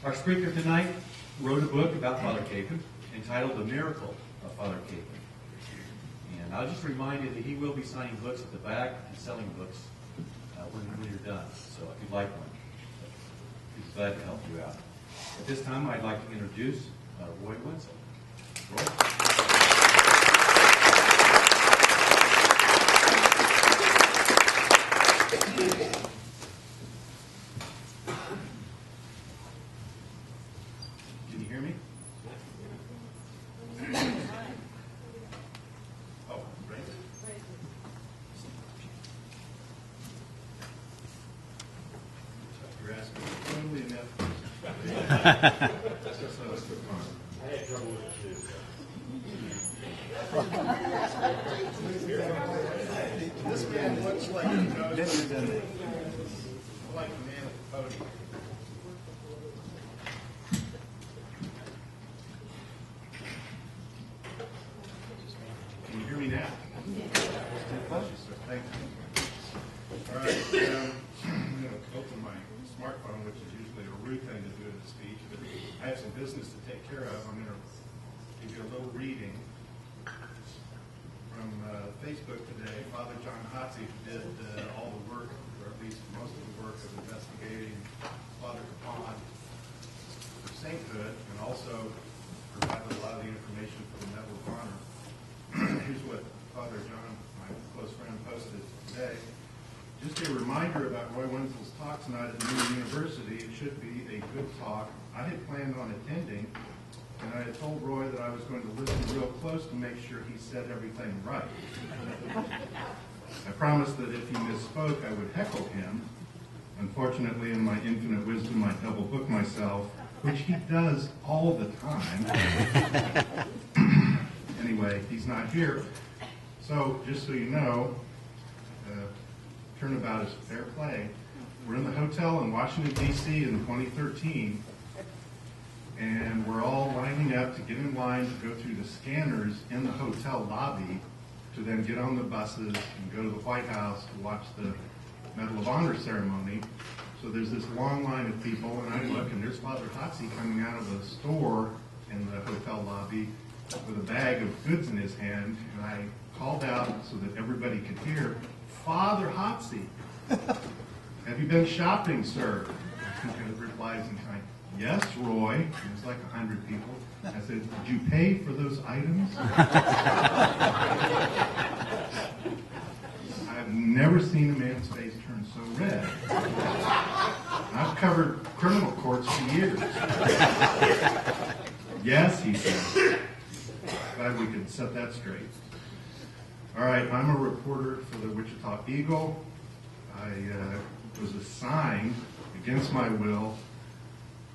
Our speaker tonight wrote a book about Father Kapaun entitled The Miracle of Father Kapaun. And I'll just remind you that he will be signing books at the back and selling books when you're done. So if you'd like one, he's glad to help you out. At this time, I'd like to introduce Roy Wenzl. Roy? Can you hear me? Oh, right. You're asking totally enough. I had trouble with it too. This man looks like he knows like the man at the podium. Can you hear me now? Thank you. All right. I'm going to open my smartphone, which is usually a rude thing to do in a speech, but I have some business to take care of. I'm going to give you a little reading from Facebook today. Father John Hotze did all the work, or at least most of the work, of investigating Father Kapaun for sainthood, and also provided a lot of the information for the Medal of Honor. Here's what Father John, my close friend, posted today. Just a reminder about Roy Wenzl's talk tonight at the New University. It should be a good talk. I had planned on attending, and I had told Roy that I was going to listen real close to make sure he said everything right. I promised that if he misspoke, I would heckle him. Unfortunately, in my infinite wisdom, I double book myself, which he does all the time. Anyway, he's not here. So, just so you know, turnabout is fair play. We're in the hotel in Washington, D.C. in 2013, and we're all lining up to get in line to go through the scanners in the hotel lobby to then get on the buses and go to the White House to watch the Medal of Honor ceremony. So there's this long line of people, and I look, and there's Father Hotze coming out of the store in the hotel lobby with a bag of goods in his hand, and I called out so that everybody could hear, "Father Hotze, have you been shopping, sir?" And he replies in kind, "Yes, Roy." And it's like 100 people. I said, "Did you pay for those items?" I've never seen a man's face turn so red. I've covered criminal courts for years. "Yes," he said. Glad we could set that straight. All right, I'm a reporter for the Wichita Eagle. I was assigned, against my will,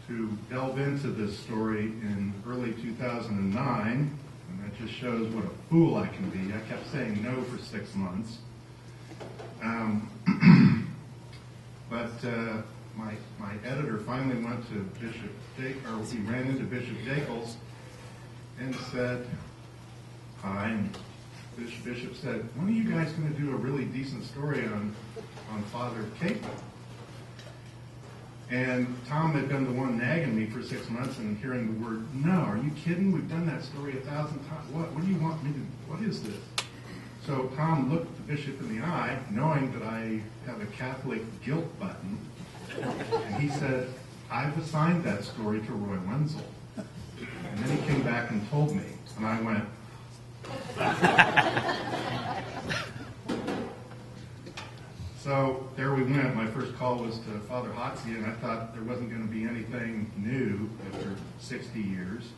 to delve into this story in early 2009, and that just shows what a fool I can be. I kept saying no for 6 months. But my editor finally went to he ran into Bishop Dacles and said, hi, and Bishop said, "When are you guys going to do a really decent story on Father Kapaun?" And Tom had been the one nagging me for 6 months and hearing the word, "No, are you kidding? We've done that story 1,000 times. What do you want me to, what is this?" So Tom looked the bishop in the eye, knowing that I have a Catholic guilt button, and he said, "I've assigned that story to Roy Wenzl." And then he came back and told me, and I went, So there we went. My first call was to Father Hotze, and I thought there wasn't going to be anything new after 60 years.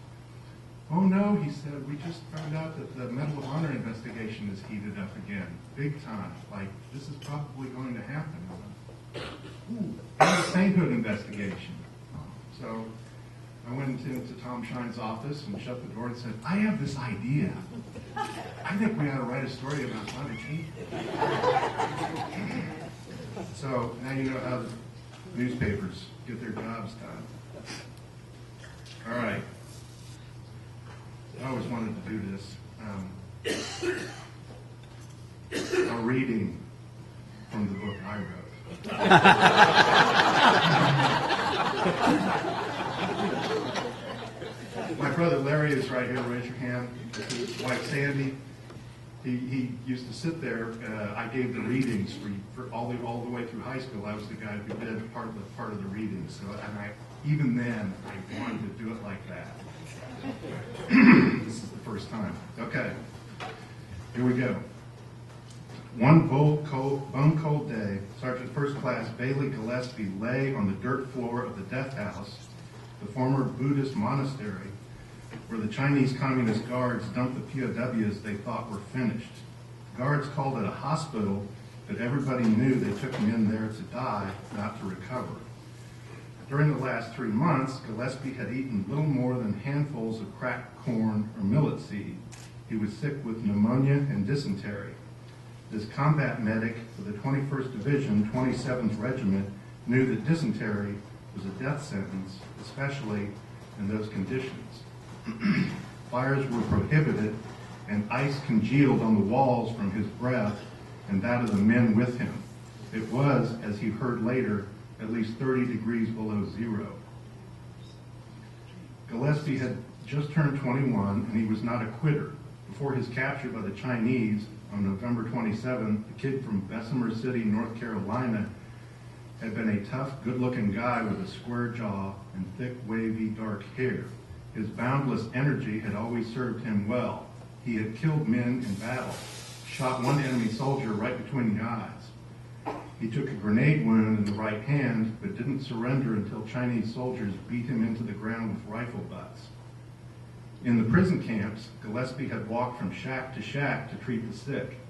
"Oh no," he said, "we just found out that the Medal of Honor investigation is heated up again, big time. Like, this is probably going to happen." Ooh, and the sainthood investigation. So I went into Tom Shine's office and shut the door and said, "I have this idea. I think we ought to write a story about Father Kapaun." So now you know how the newspapers get their jobs done. All right. I always wanted to do this. A reading from the book I wrote. Terry is right here. Raise your hand. This is his wife, Sandy. He used to sit there. I gave the readings for all the way through high school. I was the guy who did part of the readings. So, even then, I wanted to do it like that. This is the first time. Okay, here we go. One bone cold day, Sergeant First Class Bailey Gillespie lay on the dirt floor of the death house, the former Buddhist monastery, where the Chinese Communist guards dumped the POWs they thought were finished. The guards called it a hospital, but everybody knew they took him in there to die, not to recover. During the last 3 months, Gillespie had eaten little more than handfuls of cracked corn or millet seed. He was sick with pneumonia and dysentery. This combat medic for the 21st Division, 27th Regiment, knew that dysentery was a death sentence, especially in those conditions. Fires were prohibited, and ice congealed on the walls from his breath and that of the men with him. It was, as he heard later, at least 30 degrees below zero. Gillespie had just turned 21, and he was not a quitter. Before his capture by the Chinese on November 27, the kid from Bessemer City, North Carolina, had been a tough, good-looking guy with a square jaw and thick, wavy, dark hair. His boundless energy had always served him well. He had killed men in battle, shot one enemy soldier right between the eyes. He took a grenade wound in the right hand, but didn't surrender until Chinese soldiers beat him into the ground with rifle butts. In the prison camps, Gillespie had walked from shack to shack to treat the sick.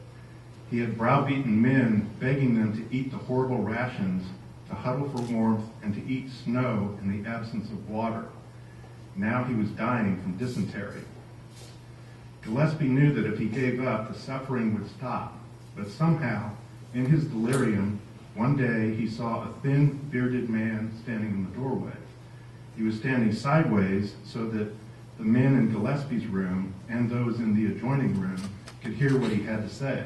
He had browbeaten men, begging them to eat the horrible rations, to huddle for warmth, and to eat snow in the absence of water. Now he was dying from dysentery. Gillespie knew that if he gave up, the suffering would stop. But somehow, in his delirium, one day he saw a thin, bearded man standing in the doorway. He was standing sideways so that the men in Gillespie's room and those in the adjoining room could hear what he had to say.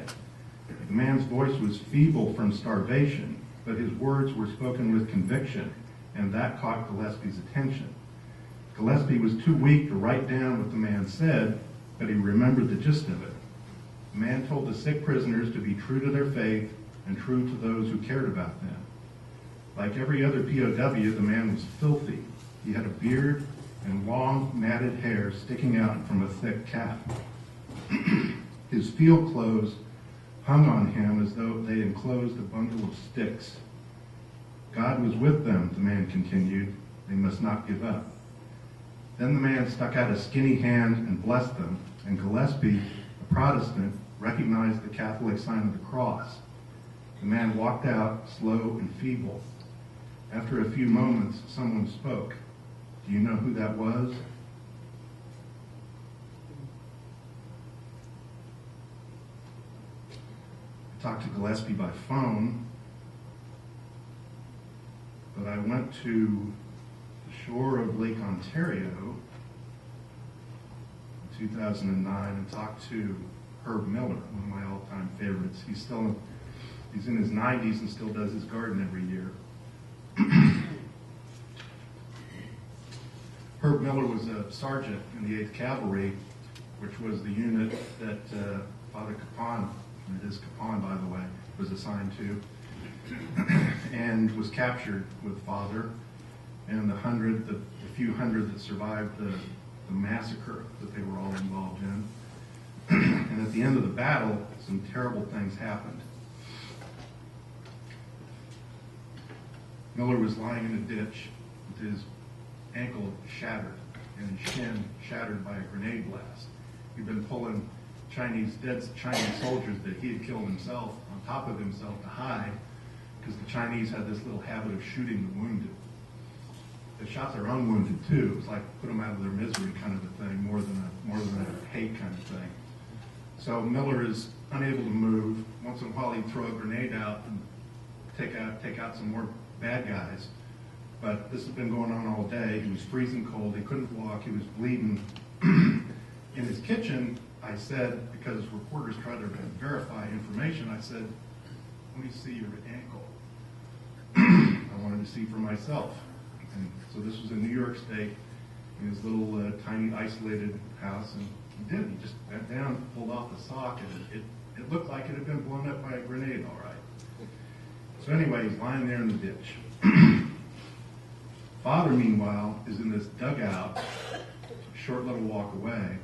The man's voice was feeble from starvation, but his words were spoken with conviction, and that caught Gillespie's attention. Gillespie was too weak to write down what the man said, but he remembered the gist of it. The man told the sick prisoners to be true to their faith and true to those who cared about them. Like every other POW, the man was filthy. He had a beard and long, matted hair sticking out from a thick cap. His field clothes hung on him as though they enclosed a bundle of sticks. God was with them, the man continued. They must not give up. Then the man stuck out a skinny hand and blessed them, and Gillespie, a Protestant, recognized the Catholic sign of the cross. The man walked out, slow and feeble. After a few moments, someone spoke. Do you know who that was? I talked to Gillespie by phone, but I went to the shore of Lake Ontario in 2009 and talked to Herb Miller, one of my all-time favorites. He's in his 90s and still does his garden every year. Herb Miller was a sergeant in the 8th Cavalry, which was the unit that Father Kapaun, and it is Kapaun, by the way, was assigned to, and was captured with Father and the few hundred that survived the massacre that they were all involved in. And at the end of the battle, some terrible things happened. Miller was lying in a ditch with his ankle shattered and his shin shattered by a grenade blast. He'd been pulling dead Chinese soldiers that he had killed himself on top of himself to hide, because the Chinese had this little habit of shooting the wounded. They shot their own wounded too. It was like put them out of their misery kind of a thing, more than a hate kind of thing. So Miller is unable to move. Once in a while he'd throw a grenade out and take out some more bad guys. But this had been going on all day. He was freezing cold. He couldn't walk. He was bleeding. In his kitchen, I said, because reporters tried to verify information, I said, let me see your ankle. I wanted to see for myself. And so this was in New York State. in his little tiny isolated house, and he did. He just bent down, pulled off the sock, and it looked like it had been blown up by a grenade, all right. So anyway, he's lying there in the ditch. Father, meanwhile, is in this dugout, short little walk away,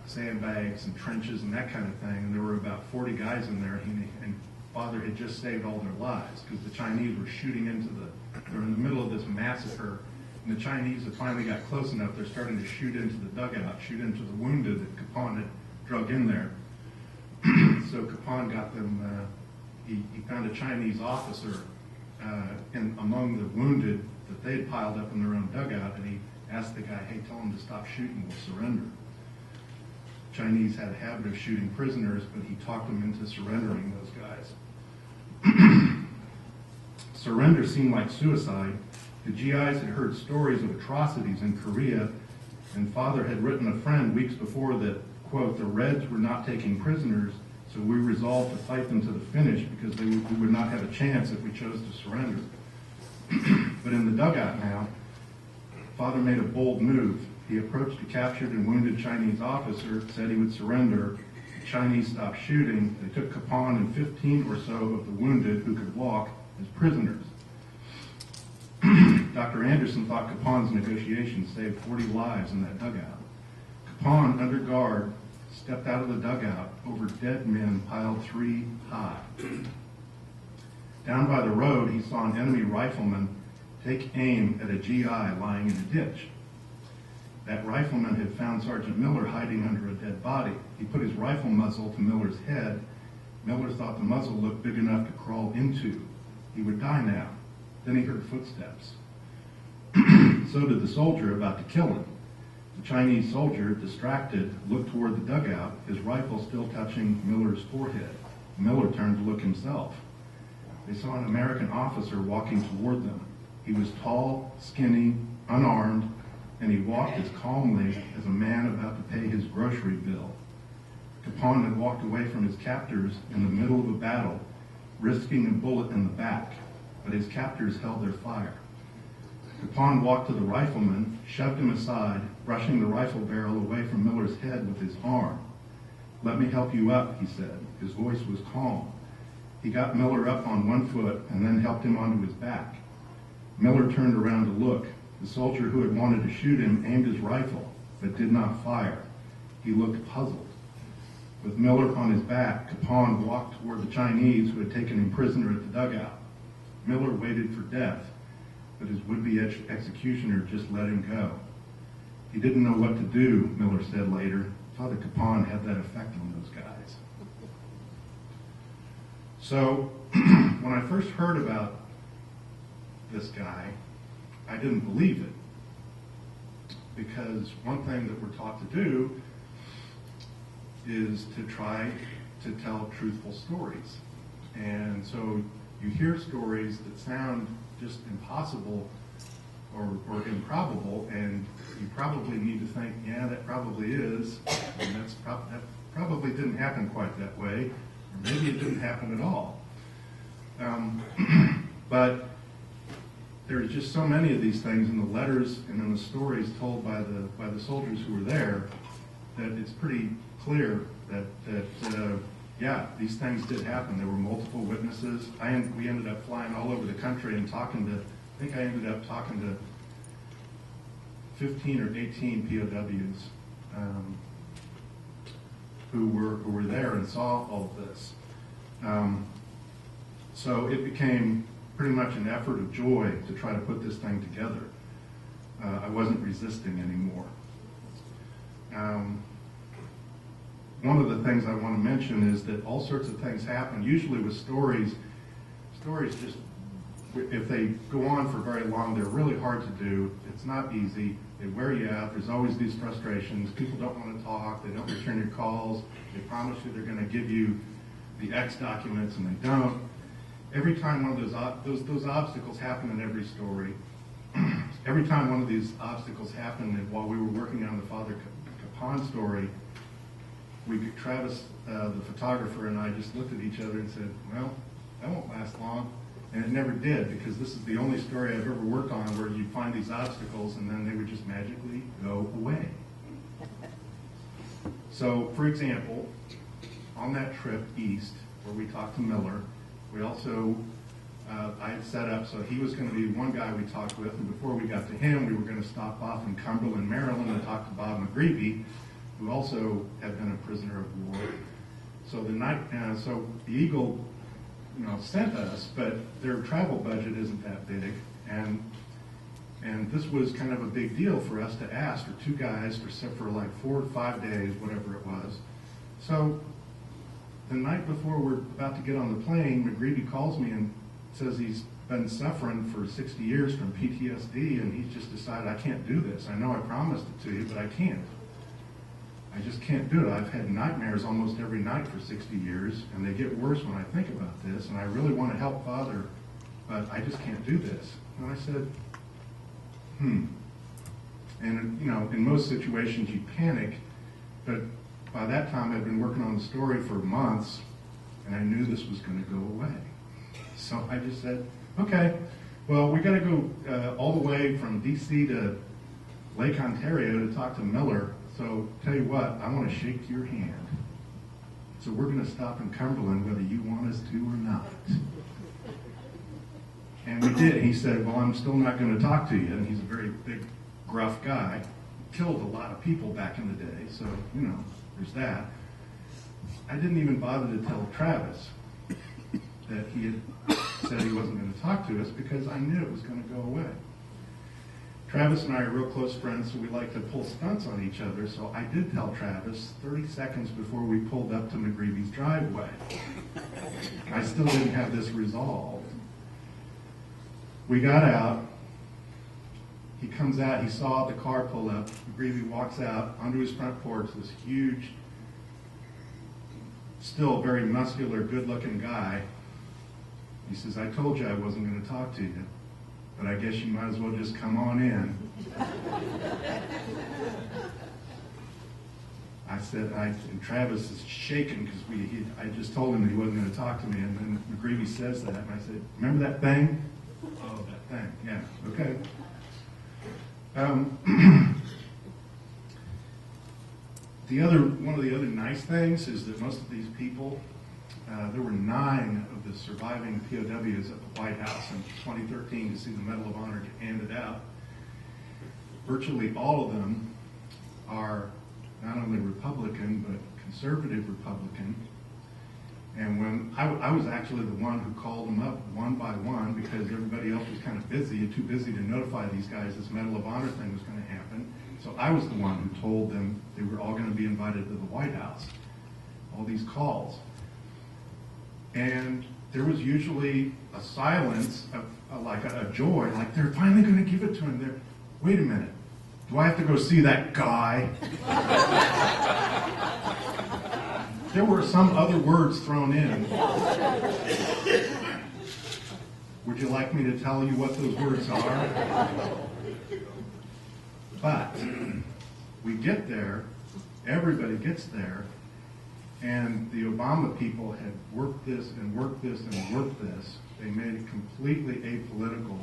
sandbags and trenches and that kind of thing, and there were about 40 guys in there, and Father had just saved all their lives because the Chinese were shooting into they were in the middle of this massacre, and the Chinese had finally got close enough, they're starting to shoot into the dugout, shoot into the wounded that Kapaun had drug in there. So Kapaun got them, he found a Chinese officer among the wounded that they had piled up in their own dugout, and he asked the guy, hey, tell him to stop shooting, we'll surrender. Chinese had a habit of shooting prisoners, but he talked them into surrendering those guys. Surrender seemed like suicide. The GIs had heard stories of atrocities in Korea, and Father had written a friend weeks before that, quote, the Reds were not taking prisoners, so we resolved to fight them to the finish because we would not have a chance if we chose to surrender. But in the dugout now, Father made a bold move. He approached a captured and wounded Chinese officer, said he would surrender. The Chinese stopped shooting. They took Kapaun and 15 or so of the wounded who could walk as prisoners. Dr. Anderson thought Kapaun's negotiations saved 40 lives in that dugout. Kapaun, under guard, stepped out of the dugout over dead men piled 3 high. Down by the road, he saw an enemy rifleman take aim at a GI lying in a ditch. That rifleman had found Sergeant Miller hiding under a dead body. He put his rifle muzzle to Miller's head. Miller thought the muzzle looked big enough to crawl into. He would die now. Then he heard footsteps. So did the soldier about to kill him. The Chinese soldier, distracted, looked toward the dugout, his rifle still touching Miller's forehead. Miller turned to look himself. They saw an American officer walking toward them. He was tall, skinny, unarmed, and he walked as calmly as a man about to pay his grocery bill. Kapaun had walked away from his captors in the middle of a battle, risking a bullet in the back, but his captors held their fire. Kapaun walked to the rifleman, shoved him aside, brushing the rifle barrel away from Miller's head with his arm. "Let me help you up," he said. His voice was calm. He got Miller up on one foot and then helped him onto his back. Miller turned around to look. The soldier who had wanted to shoot him aimed his rifle, but did not fire. He looked puzzled. With Miller on his back, Kapaun walked toward the Chinese who had taken him prisoner at the dugout. Miller waited for death, but his would-be executioner just let him go. He didn't know what to do, Miller said later. Father Kapaun had that effect on those guys. So, when I first heard about this guy, I didn't believe it. Because one thing that we're taught to do is to try to tell truthful stories. And so you hear stories that sound just impossible or improbable, and you probably need to think, yeah, that probably is, and that probably didn't happen quite that way, or maybe it didn't happen at all. But there's just so many of these things in the letters and in the stories told by the soldiers who were there that it's pretty clear that yeah, these things did happen. There were multiple witnesses. We ended up flying all over the country and talking to, I think I ended up talking to 15 or 18 POWs who were there and saw all of this. So it became pretty much an effort of joy to try to put this thing together. I wasn't resisting anymore. One of the things I want to mention is that all sorts of things happen, usually with stories. Stories just, if they go on for very long, they're really hard to do. It's not easy. They wear you out. There's always these frustrations. People don't want to talk. They don't return your calls. They promise you they're going to give you the X documents, and they don't. Every time one of those obstacles happen in every story, every time one of these obstacles happened, and while we were working on the Father Kapaun story, Travis, the photographer, and I just looked at each other and said, well, that won't last long. And it never did, because this is the only story I've ever worked on where you'd find these obstacles and then they would just magically go away. So, for example, on that trip east, where we talked to Miller, we also, I had set up, so he was going to be one guy we talked with, and before we got to him, we were going to stop off in Cumberland, Maryland, and talk to Bob McGreevy, who also had been a prisoner of war. So so the Eagle, sent us, but their travel budget isn't that big, and this was kind of a big deal for us to ask for two guys for like 4 to 5 days, whatever it was. So the night before we're about to get on the plane, McGreevy calls me and says he's been suffering for 60 years from PTSD, and he's just decided, I can't do this. I know I promised it to you, but I can't. I just can't do it. I've had nightmares almost every night for 60 years, and they get worse when I think about this, and I really want to help Father, but I just can't do this. And I said, And, in most situations you panic, but by that time I'd been working on the story for months, and I knew this was going to go away. So I just said, okay, well, we got to go all the way from D.C. to Lake Ontario to talk to Miller. So tell you what, I want to shake your hand. So we're going to stop in Cumberland whether you want us to or not. And we did. He said, well, I'm still not going to talk to you. And he's a very big, gruff guy. Killed a lot of people back in the day. So, there's that. I didn't even bother to tell Travis that he had said he wasn't going to talk to us because I knew it was going to go away. Travis and I are real close friends, so we like to pull stunts on each other. So I did tell Travis 30 seconds before we pulled up to McGreevy's driveway. I still didn't have this resolved. We got out. He comes out. He saw the car pull up. McGreevy walks out onto his front porch, this huge, still very muscular, good-looking guy. He says, I told you I wasn't going to talk to you, but I guess you might as well just come on in. I said, and Travis is shaking because I just told him he wasn't going to talk to me, and then McGreevy says that, and I said, remember that thing? Oh, that thing, yeah, okay. One of the other nice things is that most of these people, there were 9 of the surviving POWs at the White House in 2013 to see the Medal of Honor get handed out. Virtually all of them are not only Republican, but conservative Republican. And when I was actually the one who called them up one by one because everybody else was kind of busy and too busy to notify these guys this Medal of Honor thing was going to happen. So I was the one who told them they were all going to be invited to the White House. All these calls. And there was usually a silence, like a joy, like they're finally going to give it to him. Wait a minute, do I have to go see that guy? There were some other words thrown in. Would you like me to tell you what those words are? But we get there, everybody gets there, and the Obama people had worked this and worked this and worked this. They made it completely apolitical.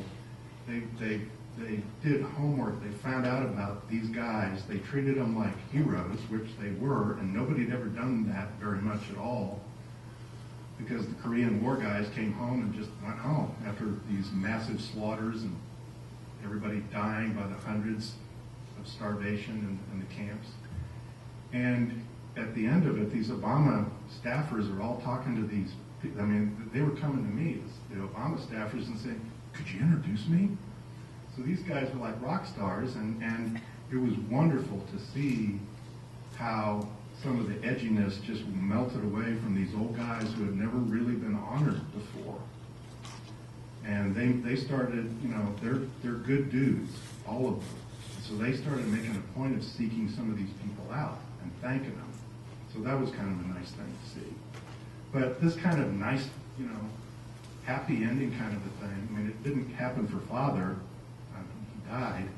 They did homework. They found out about these guys. They treated them like heroes, which they were, and nobody had ever done that very much at all because the Korean War guys came home and just went home after these massive slaughters and everybody dying by the hundreds of starvation in the camps. And at the end of it, these Obama staffers are all talking to these people. I mean, they were coming to me, the Obama staffers, and saying, could you introduce me? So these guys were like rock stars, and it was wonderful to see how some of the edginess just melted away from these old guys who had never really been honored before. And they started, they're good dudes, all of them. So they started making a point of seeking some of these people out and thanking them. So that was kind of a nice thing to see. But this kind of nice, happy ending kind of a thing, I mean, it didn't happen for Father. He died.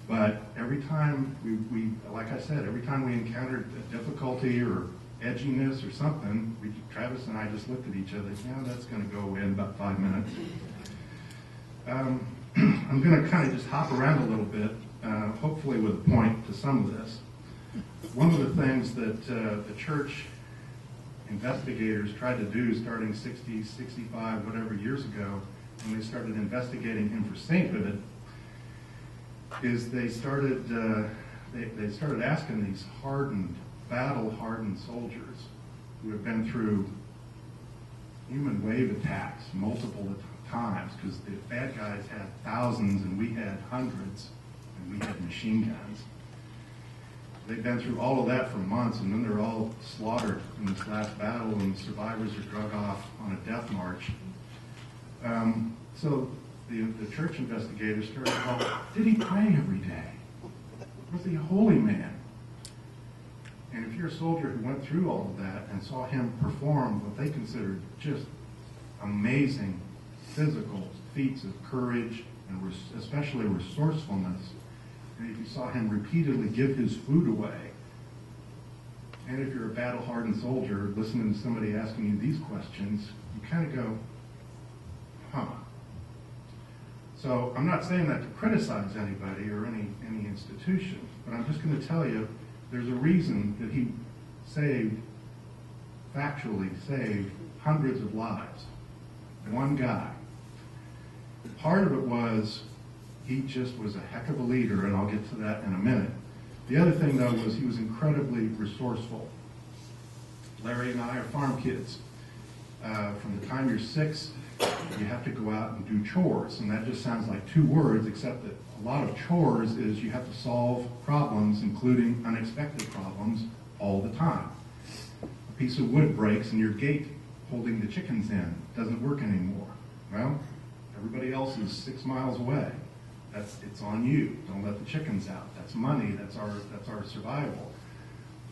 But every time we, like I said, every time we encountered a difficulty or edginess or something, Travis and I just looked at each other, yeah, that's going to go away in about 5 minutes. I'm going to kind of just hop around a little bit, hopefully with a point to some of this. One of the things that the church investigators tried to do starting 60, 65, whatever years ago, when they started investigating him for sainthood, is they started asking these battle-hardened soldiers who have been through human wave attacks multiple times, because the bad guys had thousands and we had hundreds, and we had machine guns. They've been through all of that for months, and then they're all slaughtered in this last battle, and survivors are drug off on a death march. So the church investigators started, well, did he pray every day? Was he a holy man? And if you're a soldier who went through all of that and saw him perform what they considered just amazing physical feats of courage and especially resourcefulness, and if you saw him repeatedly give his food away, and if you're a battle-hardened soldier listening to somebody asking you these questions, you kind of go, huh. So I'm not saying that to criticize anybody or any institution, but I'm just going to tell you there's a reason that he factually saved hundreds of lives. One guy. Part of it was he just was a heck of a leader, and I'll get to that in a minute. The other thing, though, was he was incredibly resourceful. Larry and I are farm kids. From the time you're 6, you have to go out and do chores, and that just sounds like 2 words, except that a lot of chores is you have to solve problems, including unexpected problems, all the time. A piece of wood breaks and your gate holding the chickens in doesn't work anymore. Well, everybody else is 6 miles away. It's on you. Don't let the chickens out. That's money. That's our survival.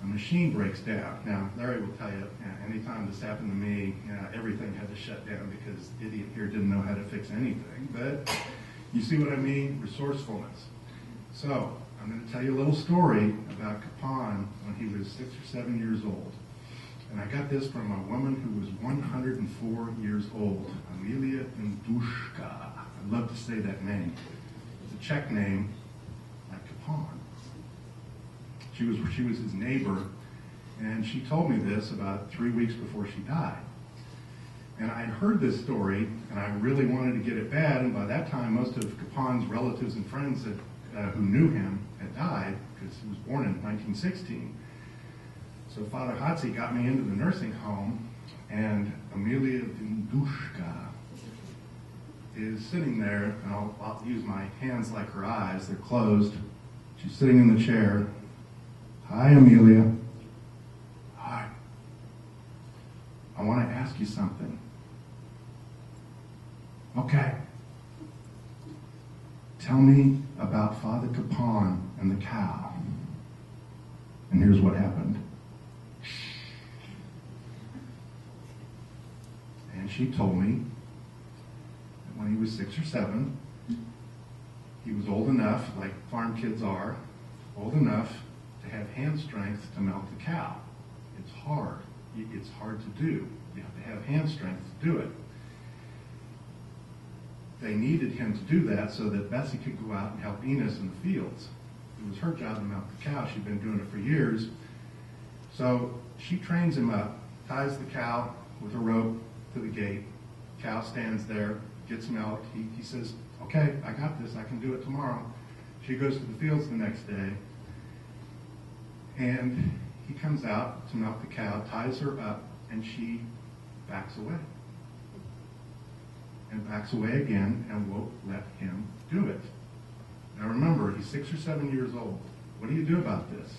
A machine breaks down. Now, Larry will tell you, anytime this happened to me, everything had to shut down because the idiot here didn't know how to fix anything. But you see what I mean? Resourcefulness. So, I'm going to tell you a little story about Kapaun when he was 6 or 7 years old. And I got this from a woman who was 104 years old, Amelia Ndushka. I'd love to say that name. It's a Czech name, like Kapaun. She was his neighbor, and she told me this about 3 weeks before she died. And I'd heard this story, and I really wanted to get it bad, and by that time, most of Kapaun's relatives and friends who knew him had died, because he was born in 1916. So Father Hatzi got me into the nursing home, and Amelia Vindushka is sitting there, and I'll use my hands like her eyes. They're closed. She's sitting in the chair. Hi, Amelia. Hi. I want to ask you something. Okay. Tell me about Father Kapaun and the cow. And here's what happened. And she told me that when he was 6 or 7, he was old enough, like farm kids are, old enough to have hand strength to milk the cow. It's hard. It's hard to do. You have to have hand strength to do it. They needed him to do that so that Bessie could go out and help Enos in the fields. It was her job to milk the cow. She'd been doing it for years. So she trains him up, ties the cow with a rope to the gate. Cow stands there, gets milked. He says, okay, I got this. I can do it tomorrow. She goes to the fields the next day, and he comes out to milk the cow, ties her up, and she backs away. And backs away again and won't let him do it. Now remember, he's 6 or 7 years old. What do you do about this?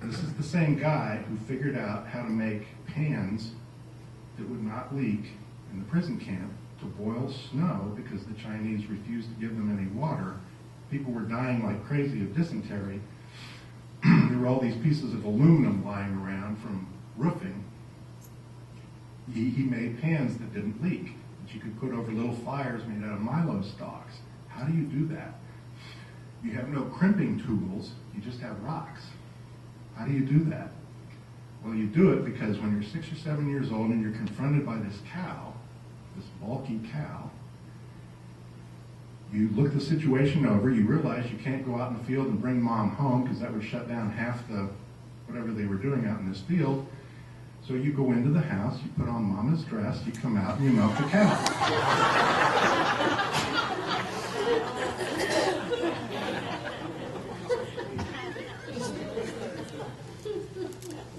This is the same guy who figured out how to make pans that would not leak in the prison camp to boil snow because the Chinese refused to give them any water. People were dying like crazy of dysentery. There were all these pieces of aluminum lying around from roofing. He made pans that didn't leak, that you could put over little fires made out of Milo stalks. How do you do that? You have no crimping tools, you just have rocks. How do you do that? Well, you do it because when you're 6 or 7 years old and you're confronted by this cow, this bulky cow, You look the situation over, you realize you can't go out in the field and bring mom home because that would shut down half the whatever they were doing out in this field. So you go into the house, you put on mama's dress, you come out and you milk the cow.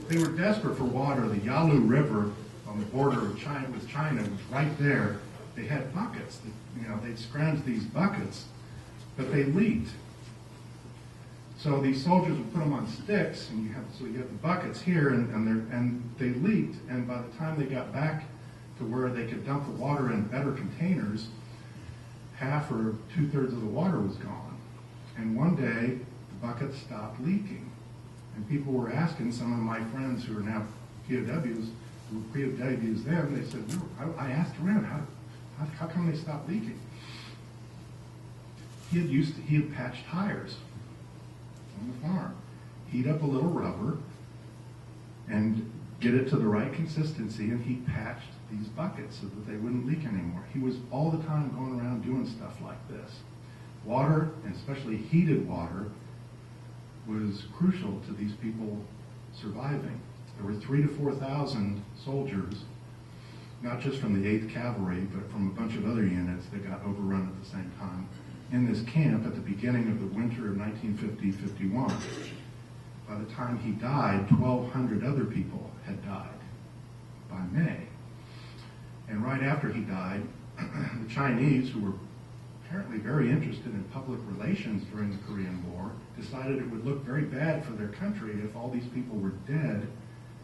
They were desperate for water. The Yalu River on the border of China with China was right there. They had buckets. They'd scrounge these buckets, but they leaked. So these soldiers would put them on sticks, and you have the buckets here, and they leaked. And by the time they got back to where they could dump the water in better containers, half or 2/3 of the water was gone. And one day, the buckets stopped leaking, and people were asking some of my friends who are now POWs, who were POWs then. They said, "No, I asked around, how come they stopped leaking?" He had patched tires on the farm, heat up a little rubber and get it to the right consistency, and he patched these buckets so that they wouldn't leak anymore. He was all the time going around doing stuff like this. Water, and especially heated water, was crucial to these people surviving. There were 3,000 to 4,000 soldiers, not just from the 8th Cavalry, but from a bunch of other units that got overrun at the same time in this camp at the beginning of the winter of 1950-51. By the time he died, 1,200 other people had died by May. And right after he died, the Chinese, who were apparently very interested in public relations during the Korean War, decided it would look very bad for their country if all these people were dead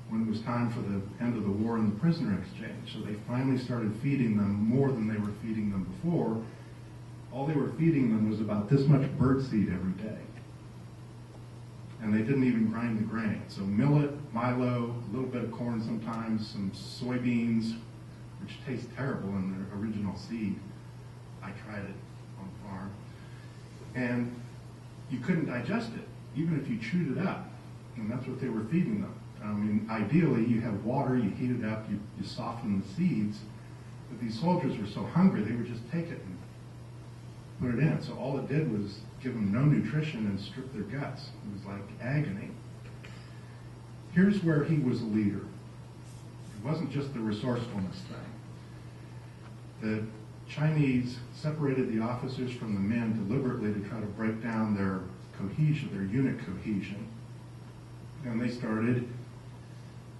when it was time for the end of the war and the prisoner exchange. So they finally started feeding them more than they were feeding them before. All they were feeding them was about this much birdseed every day. And they didn't even grind the grain. So millet, Milo, a little bit of corn sometimes, some soybeans, which taste terrible in their original seed. I tried it on the farm. And you couldn't digest it, even if you chewed it up. And that's what they were feeding them. I mean, ideally, you have water, you heat it up, you soften the seeds. But these soldiers were so hungry, they would just take it and put it in. So all it did was give them no nutrition and strip their guts. It was like agony. Here's where he was a leader. It wasn't just the resourcefulness thing. The Chinese separated the officers from the men deliberately to try to break down their cohesion, their unit cohesion. And they started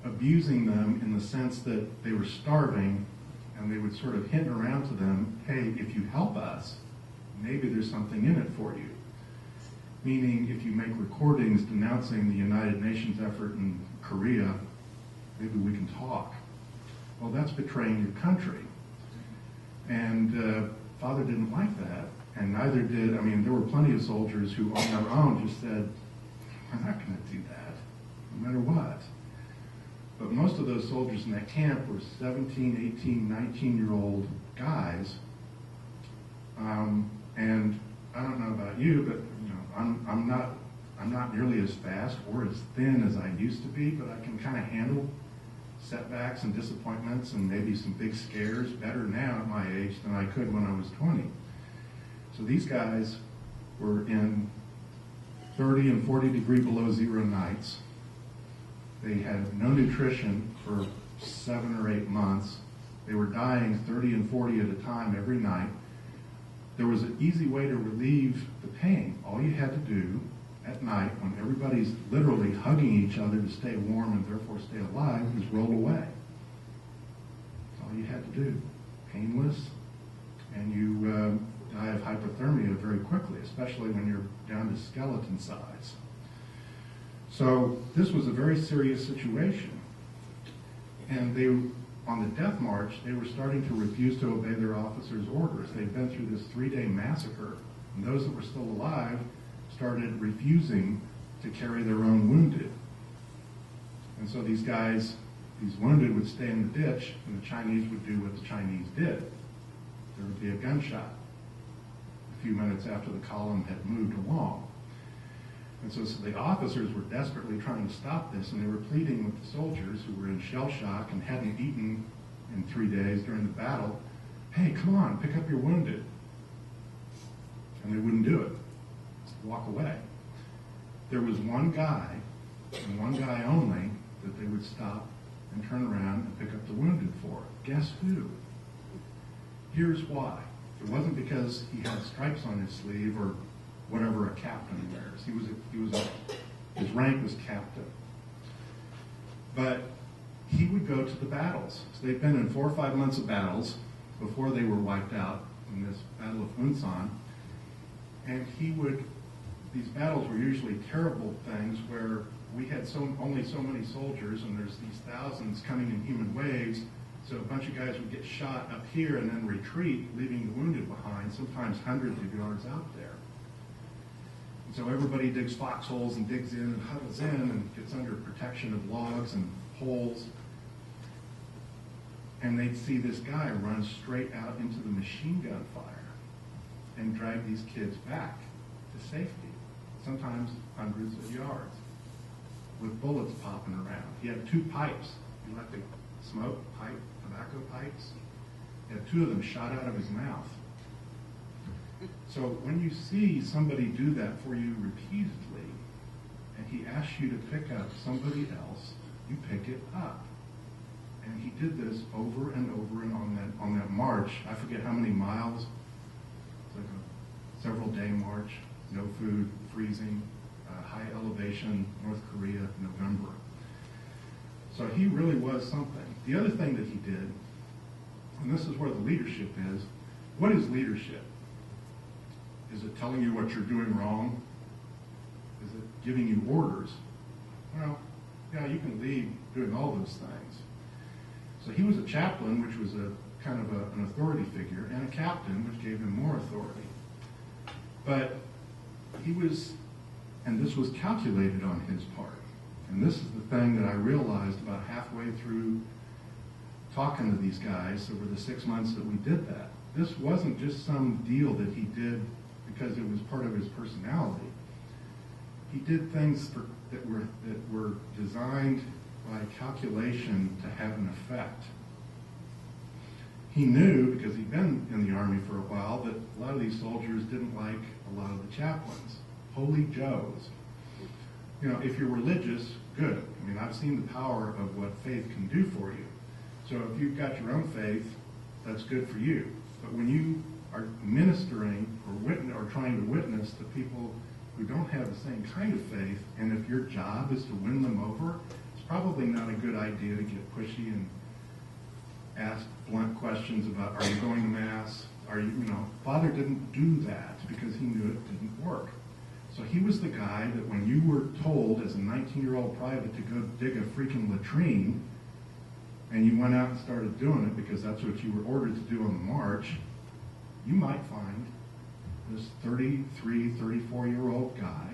abusing them in the sense that they were starving, and they would sort of hint around to them, hey, if you help us, maybe there's something in it for you. Meaning, if you make recordings denouncing the United Nations effort in Korea, maybe we can talk. Well, that's betraying your country. And Father didn't like that, and neither did, there were plenty of soldiers who on their own just said, we're not going to do that, no matter what. But most of those soldiers in that camp were 17, 18, 19-year-old guys. And I don't know about you, but I'm not nearly as fast or as thin as I used to be, but I can kind of handle setbacks and disappointments and maybe some big scares better now at my age than I could when I was 20. So these guys were in 30 and 40 degree below zero nights. They had no nutrition for 7 or 8 months. They were dying 30 and 40 at a time every night. There was an easy way to relieve the pain. All you had to do at night, when everybody's literally hugging each other to stay warm and therefore stay alive, was roll away. That's all you had to do. Painless, and you die of hypothermia very quickly, especially when you're down to skeleton size. So this was a very serious situation. And they, on the death march, they were starting to refuse to obey their officers' orders. They'd been through this 3-day massacre, and those that were still alive started refusing to carry their own wounded. And so these guys, these wounded, would stay in the ditch, and the Chinese would do what the Chinese did. There would be a gunshot a few minutes after the column had moved along. And so the officers were desperately trying to stop this, and they were pleading with the soldiers who were in shell shock and hadn't eaten in 3 days during the battle, hey, come on, pick up your wounded. and they wouldn't do it. Walk away. There was one guy, and one guy only, that they would stop and turn around and pick up the wounded for. Guess who? Here's why. It wasn't because he had stripes on his sleeve or whatever a captain wears. His rank was captain. But he would go to the battles. So they'd been in 4 or 5 months of battles before they were wiped out in this Battle of Wenzl. And these battles were usually terrible things where we had only so many soldiers, and there's these thousands coming in human waves. So a bunch of guys would get shot up here and then retreat, leaving the wounded behind, sometimes hundreds of yards out there. And so everybody digs foxholes and digs in and huddles in and gets under protection of logs and poles. And they'd see this guy run straight out into the machine gun fire and drag these kids back to safety, sometimes hundreds of yards, with bullets popping around. He had 2 pipes. He let the smoke pipe, tobacco pipes. He had 2 of them shot out of his mouth. So when you see somebody do that for you repeatedly, and he asks you to pick up somebody else, you pick it up. And he did this over and over, and on that march, I forget how many miles, it's like a several-day march, no food, freezing, high elevation, North Korea, November. So he really was something. The other thing that he did, and this is where the leadership is, what is leadership? Is it telling you what you're doing wrong? Is it giving you orders? Well, yeah, you can lead doing all those things. So he was a chaplain, which was a kind of an authority figure, and a captain, which gave him more authority. But he was, and this was calculated on his part. And this is the thing that I realized about halfway through talking to these guys over the 6 months that we did that. This wasn't just some deal that he did because it was part of his personality. He did things that were designed by calculation to have an effect. He knew, because he'd been in the Army for a while, that a lot of these soldiers didn't like a lot of the chaplains. Holy Joes. You know, if you're religious, good. I mean, I've seen the power of what faith can do for you. So if you've got your own faith, that's good for you. But when you are ministering or trying to witness to people who don't have the same kind of faith, and if your job is to win them over, it's probably not a good idea to get pushy and ask blunt questions about, are you going to Mass? Father didn't do that because he knew it didn't work. So he was the guy that when you were told as a 19-year-old private to go dig a freaking latrine, and you went out and started doing it because that's what you were ordered to do on the march, you might find this 33, 34-year-old guy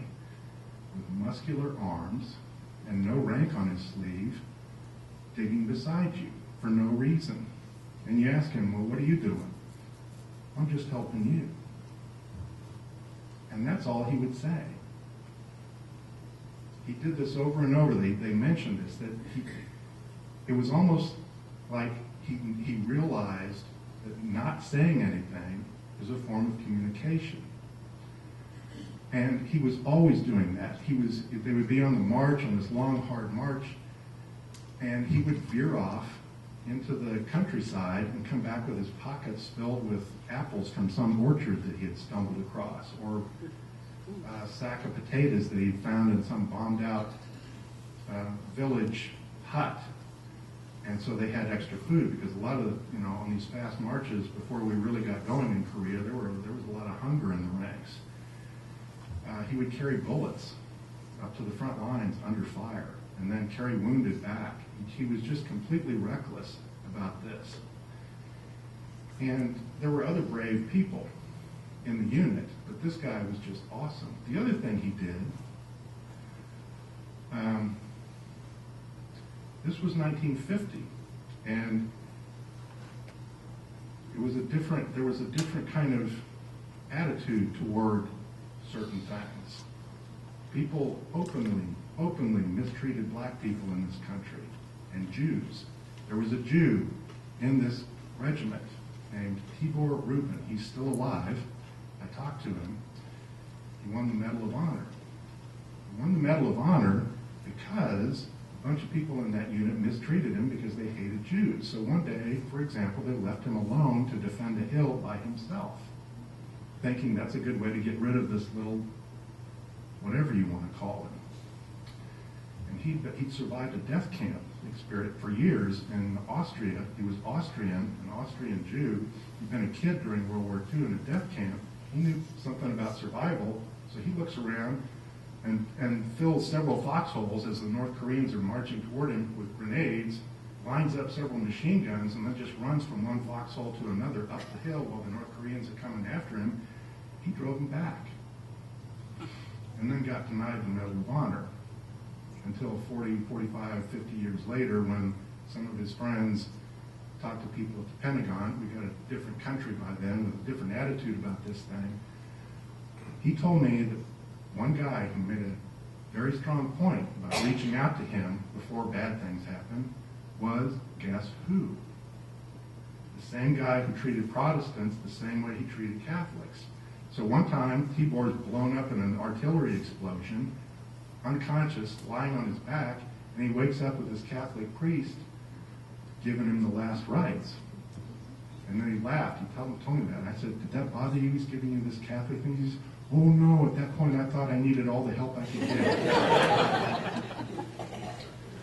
with muscular arms and no rank on his sleeve digging beside you for no reason. And you ask him, well, what are you doing? I'm just helping you. And that's all he would say. He did this over and over. They mentioned this, that it was almost like he realized that not saying anything is a form of communication. And he was always doing that. They would be on the march, on this long, hard march, and he would veer off into the countryside and come back with his pockets filled with apples from some orchard that he had stumbled across, or a sack of potatoes that he'd found in some bombed out village hut. And so they had extra food because a lot of on these fast marches before we really got going in Korea, there was a lot of hunger in the ranks. He would carry bullets up to the front lines under fire and then carry wounded back. He was just completely reckless about this. And there were other brave people in the unit, but this guy was just awesome. The other thing he did, this was 1950, and there was a different kind of attitude toward certain things. People openly mistreated black people in this country, and Jews. There was a Jew in this regiment named Tibor Rubin. He's still alive. I talked to him, he won the Medal of Honor. He won the Medal of Honor because a bunch of people in that unit mistreated him because they hated Jews. So one day, for example, they left him alone to defend a hill by himself, thinking that's a good way to get rid of this little, whatever you want to call him. And he'd survived a death camp experience for years in Austria. He was Austrian, an Austrian Jew. He'd been a kid during World War II in a death camp. He knew something about survival, so he looks around and fills several foxholes as the North Koreans are marching toward him with grenades, lines up several machine guns, and then just runs from one foxhole to another up the hill while the North Koreans are coming after him. He drove them back and then got denied the Medal of Honor until 40, 45, 50 years later when some of his friends talked to people at the Pentagon. We got a different country by then with a different attitude about this thing. He told me that one guy who made a very strong point about reaching out to him before bad things happened was, guess who? The same guy who treated Protestants the same way he treated Catholics. So one time, Tibor's blown up in an artillery explosion, unconscious, lying on his back, and he wakes up with his Catholic priest giving him the last rites. And then he laughed. He told me that. And I said, did that bother you? He's giving you this Catholic thing? He says, oh no, at that point I thought I needed all the help I could get.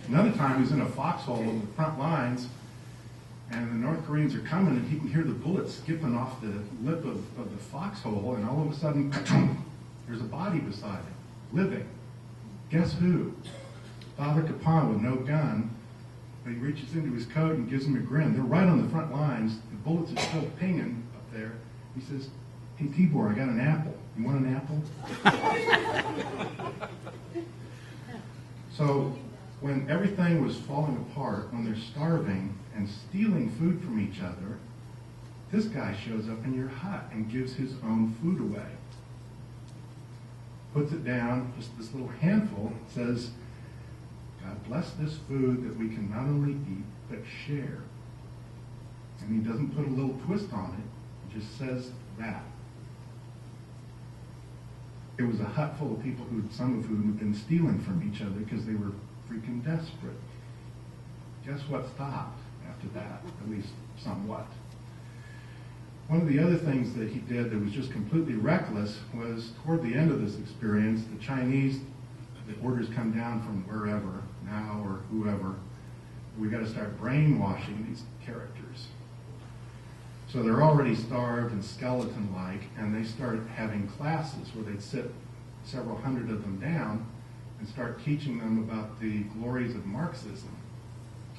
Another time he was in a foxhole on the front lines, and the North Koreans are coming, and he can hear the bullets skipping off the lip of the foxhole, and all of a sudden, there's a body beside him, living. Guess who? Father Kapaun with no gun, but he reaches into his coat and gives him a grin. They're right on the front lines. The bullets are still pinging up there. He says, hey, Tibor, I got an apple. You want an apple? So when everything was falling apart, when they're starving and stealing food from each other, this guy shows up in your hut and gives his own food away. Puts it down, just this little handful, says, God bless this food that we can not only eat, but share. And he doesn't put a little twist on it, he just says that. It was a hut full of people some of whom had been stealing from each other because they were freaking desperate. Guess what stopped after that, at least somewhat? One of the other things that he did that was just completely reckless was toward the end of this experience, the Chinese, the orders come down from wherever, now or whoever, we got to start brainwashing these characters. So they're already starved and skeleton-like, and they start having classes where they'd sit several hundred of them down and start teaching them about the glories of Marxism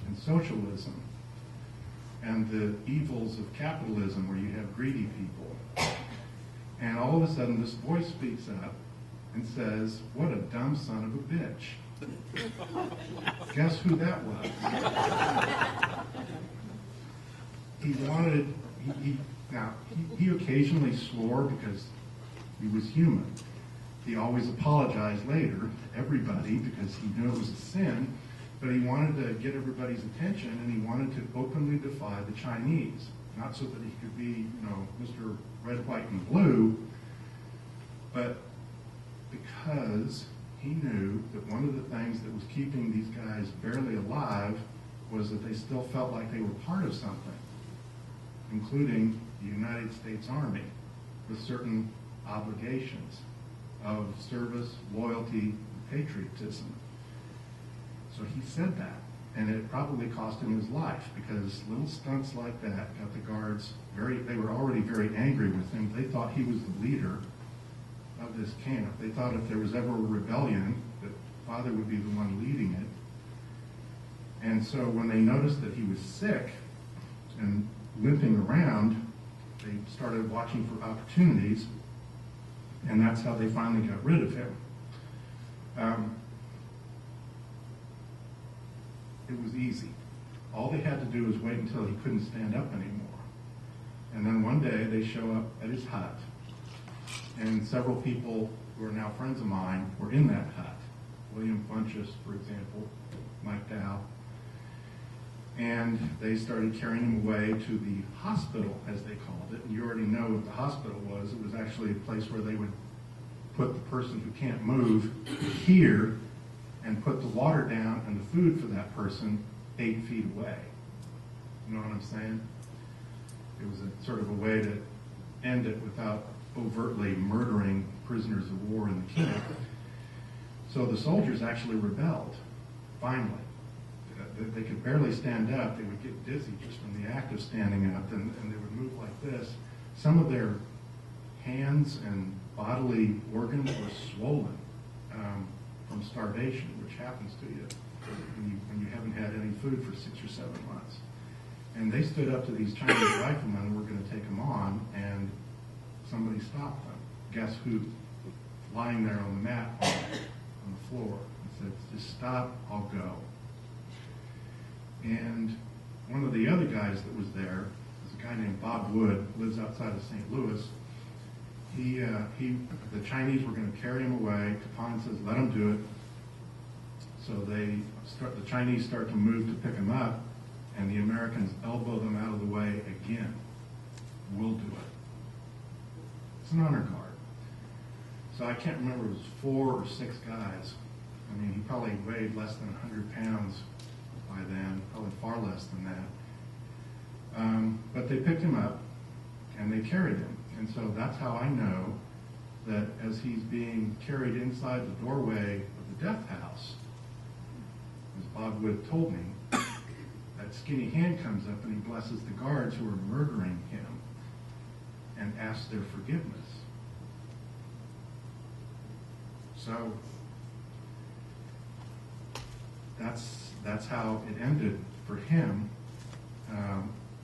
and socialism and the evils of capitalism where you have greedy people. And all of a sudden this voice speaks up and says, what a dumb son of a bitch. Guess who that was? He occasionally swore because he was human. He always apologized later to everybody because he knew it was a sin, but he wanted to get everybody's attention and he wanted to openly defy the Chinese. Not so that he could be, Mr. Red, White, and Blue, but because he knew that one of the things that was keeping these guys barely alive was that they still felt like they were part of something, including the United States Army, with certain obligations of service, loyalty, and patriotism. So he said that, and it probably cost him his life, because little stunts like that got the guards they were already very angry with him. They thought he was the leader of this camp. They thought if there was ever a rebellion, that Father would be the one leading it. And so when they noticed that he was sick and limping around, they started watching for opportunities, and that's how they finally got rid of him. It was easy. All they had to do was wait until he couldn't stand up anymore. And then one day they show up at his hut, and several people who are now friends of mine were in that hut. William Funchess, for example, Mike Dow. And they started carrying him away to the hospital, as they called it. And you already know what the hospital was. It was actually a place where they would put the person who can't move here and put the water down and the food for that person 8 feet away. You know what I'm saying? It was a sort of a way to end it without overtly murdering prisoners of war in the camp. So the soldiers actually rebelled, finally. They could barely stand up. They would get dizzy just from the act of standing up, and they would move like this. Some of their hands and bodily organs were swollen from starvation, which happens to you when you haven't had any food for 6 or 7 months. And they stood up to these Chinese riflemen who were going to take them on, and somebody stopped them. Guess who? Lying there on the mat on the floor. And said, just stop, I'll go. And one of the other guys that was there was a guy named Bob Wood, lives outside of St. Louis. The Chinese were going to carry him away. Kapaun says, let them do it. So the Chinese start to move to pick him up, and the Americans elbow them out of the way again. We'll do it. It's an honor guard. So I can't remember, it was 4 or 6 guys. I mean, he probably weighed less than 100 pounds by then, probably far less than that. But they picked him up, and they carried him. And so that's how I know that as he's being carried inside the doorway of the death house, as Bob Wood told me, that skinny hand comes up and he blesses the guards who are murdering him and asks their forgiveness. So that's how it ended for him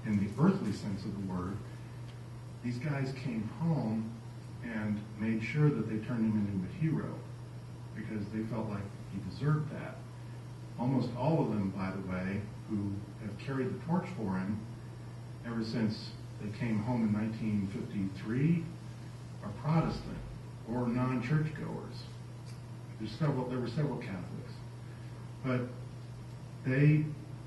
in the earthly sense of the word. These guys came home and made sure that they turned him into a hero because they felt like he deserved that. Almost all of them, by the way, who have carried the torch for him ever since they came home in 1953 are Protestant or non-churchgoers. There were several Catholics. But they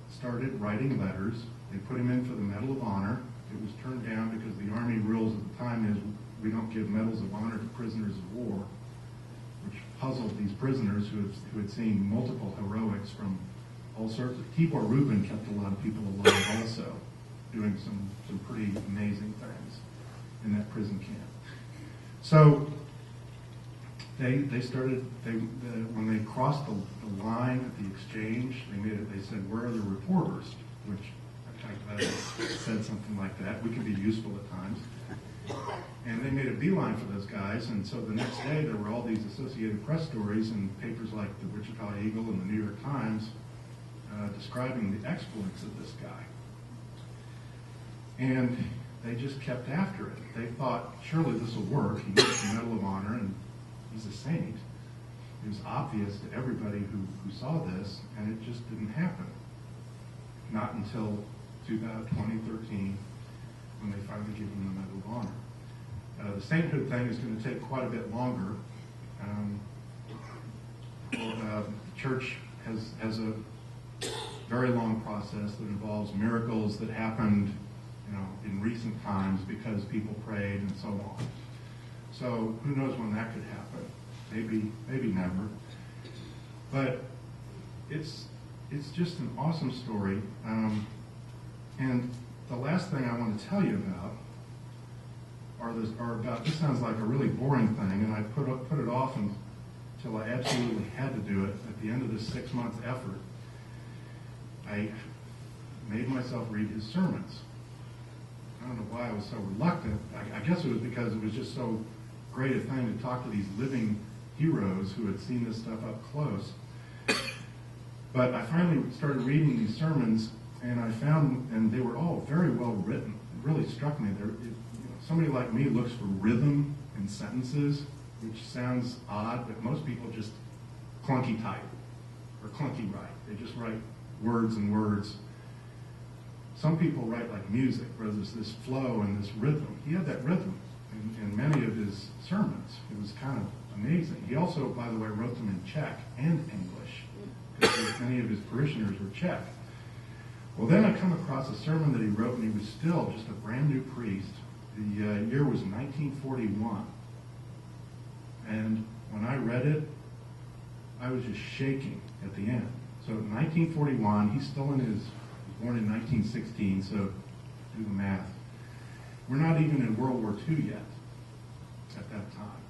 started writing letters. They put him in for the Medal of Honor. It was turned down because the Army rules at the time is we don't give medals of honor to prisoners of war, which puzzled these prisoners who had seen multiple heroics from all sorts of... Tibor Rubin kept a lot of people alive also, doing some pretty amazing things in that prison camp. So they started, when they crossed the line at the exchange, they said, where are the reporters? Which I said something like that. We can be useful at times. And they made a beeline for those guys, and so the next day there were all these Associated Press stories in papers like the Wichita Eagle and the New York Times describing the exploits of this guy. And they just kept after it. They thought, surely this will work. He gets the Medal of Honor, and he's a saint. It was obvious to everybody who saw this, and it just didn't happen. Not until 2013, when they finally give him the Medal of Honor. The sainthood thing is going to take quite a bit longer. The church has a very long process that involves miracles that happened, in recent times because people prayed and so on. So who knows when that could happen? Maybe never. But it's just an awesome story. And the last thing I want to tell you about this sounds like a really boring thing, and I put it off until I absolutely had to do it. At the end of this 6-month effort, I made myself read his sermons. I don't know why I was so reluctant. I guess it was because it was just so great a thing to talk to these living heroes who had seen this stuff up close. But I finally started reading these sermons, and I found, and they were all very well written. It really struck me. Somebody like me looks for rhythm in sentences, which sounds odd, but most people just clunky type or clunky write. They just write words and words. Some people write like music, where there's this flow and this rhythm. He had that rhythm in many of his sermons. It was kind of amazing. He also, by the way, wrote them in Czech and English, because many of his parishioners were Czech. Well, then I come across a sermon that he wrote when he was still just a brand new priest. The year was 1941. And when I read it, I was just shaking at the end. So 1941, he's still in his, he was born in 1916, so do the math. We're not even in World War II yet at that time.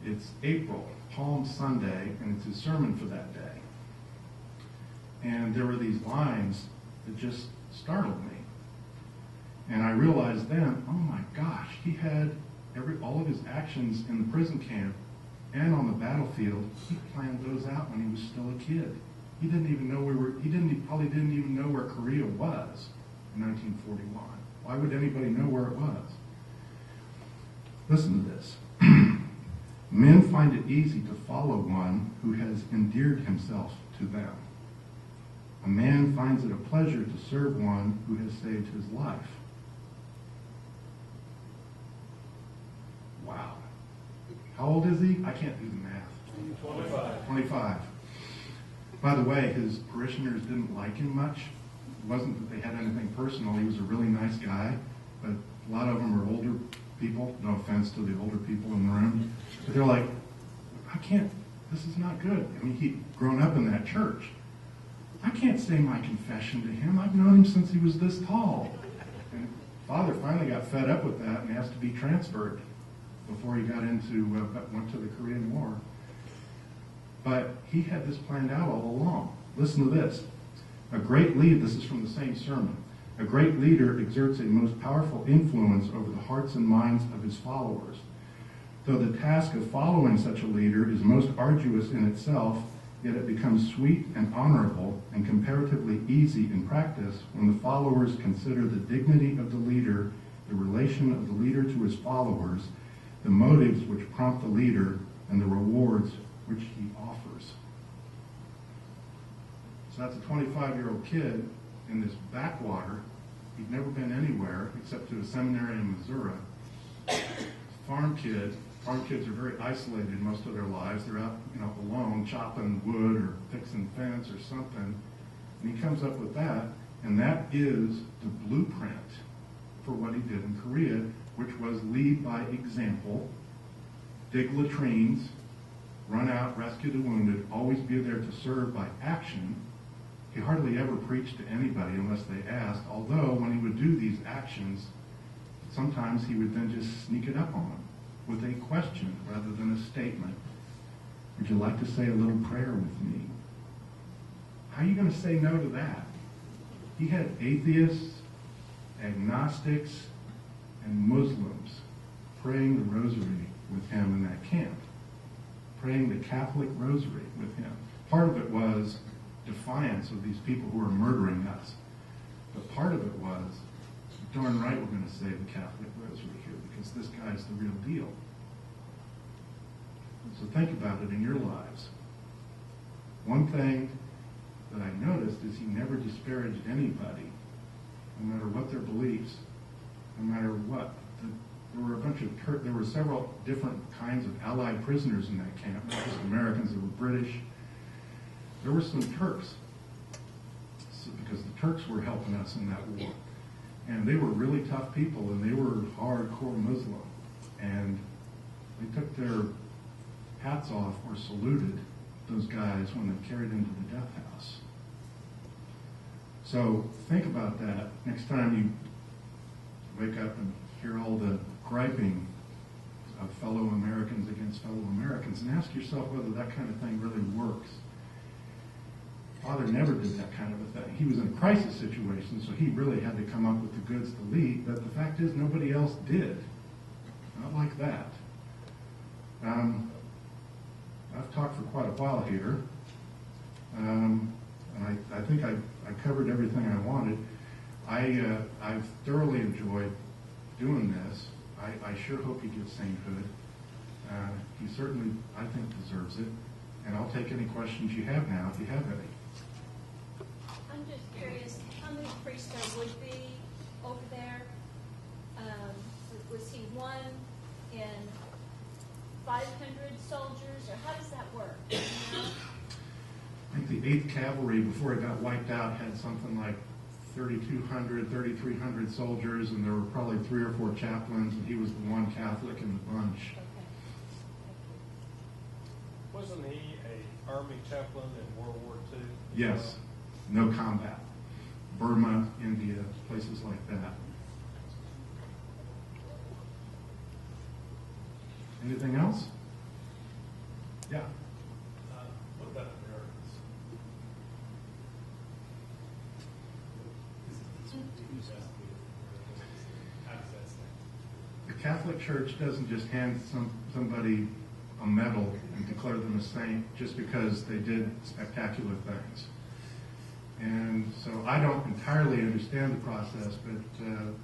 It's April, Palm Sunday, and it's his sermon for that day. And there were these lines that just startled me. And I realized then, oh my gosh, he had all of his actions in the prison camp and on the battlefield, he planned those out when he was still a kid. He didn't even know he probably didn't even know where Korea was in 1941. Why would anybody know where it was? Listen to this. Men find it easy to follow one who has endeared himself to them. A man finds it a pleasure to serve one who has saved his life. Wow. How old is he? I can't do the math. 25. By the way, his parishioners didn't like him much. It wasn't that they had anything personal. He was a really nice guy, but a lot of them were older people. No offense to the older people in the room. But they're like, I can't, this is not good. I mean, he'd grown up in that church. I can't say my confession to him. I've known him since he was this tall. And Father finally got fed up with that and asked to be transferred before he got went to the Korean War. But he had this planned out all along. Listen to this. A great leader, this is from the same sermon, a great leader exerts a most powerful influence over the hearts and minds of his followers. Though the task of following such a leader is most arduous in itself, yet it becomes sweet and honorable and comparatively easy in practice when the followers consider the dignity of the leader, the relation of the leader to his followers, the motives which prompt the leader, and the rewards which he offers. So that's a 25-year-old kid in this backwater. He'd never been anywhere except to a seminary in Missouri. Farm kid. Farm kids are very isolated most of their lives. They're out, alone, chopping wood or fixing fence or something. And he comes up with that, and that is the blueprint for what he did in Korea, which was lead by example, dig latrines, run out, rescue the wounded, always be there to serve by action. He hardly ever preached to anybody unless they asked, although when he would do these actions, sometimes he would then just sneak it up on them with a question rather than a statement. Would you like to say a little prayer with me? How are you going to say no to that? He had atheists, agnostics, and Muslims praying the rosary with him in that camp, praying the Catholic rosary with him. Part of it was defiance of these people who are murdering us. But part of it was, darn right we're going to say the Catholic rosary here because this guy's the real deal. So think about it in your lives. One thing that I noticed is he never disparaged anybody, no matter what their beliefs, no matter what. There were several different kinds of Allied prisoners in that camp, not just Americans. There were British. There were some Turks, because the Turks were helping us in that war. And they were really tough people, and they were hardcore Muslim. And they took their hats off or saluted those guys when they carried into the death house. So think about that next time you wake up and hear all the griping of fellow Americans against fellow Americans, and ask yourself whether that kind of thing really works. Father never did that kind of a thing. He was in a crisis situation, so he really had to come up with the goods to lead, but the fact is nobody else did. Not like that. I've talked for quite a while here, and I think I covered everything I wanted. I've thoroughly enjoyed doing this. I sure hope he gets sainthood. He certainly, I think, deserves it. And I'll take any questions you have now, if you have any. I'm just curious, how many priests there would be over there? Was he one in 500 soldiers, or how does that work? You know? I think the 8th Cavalry, before it got wiped out, had something like 3,200, 3,300 soldiers, and there were probably 3 or 4 chaplains, and he was the one Catholic in the bunch. Wasn't he a Army chaplain in World War II? Yes, no combat. Burma, India, places like that. Anything else? Yeah. What about Americans? How does that stand? The Catholic Church doesn't just hand somebody a medal and declare them a saint just because they did spectacular things. And so I don't entirely understand the process, but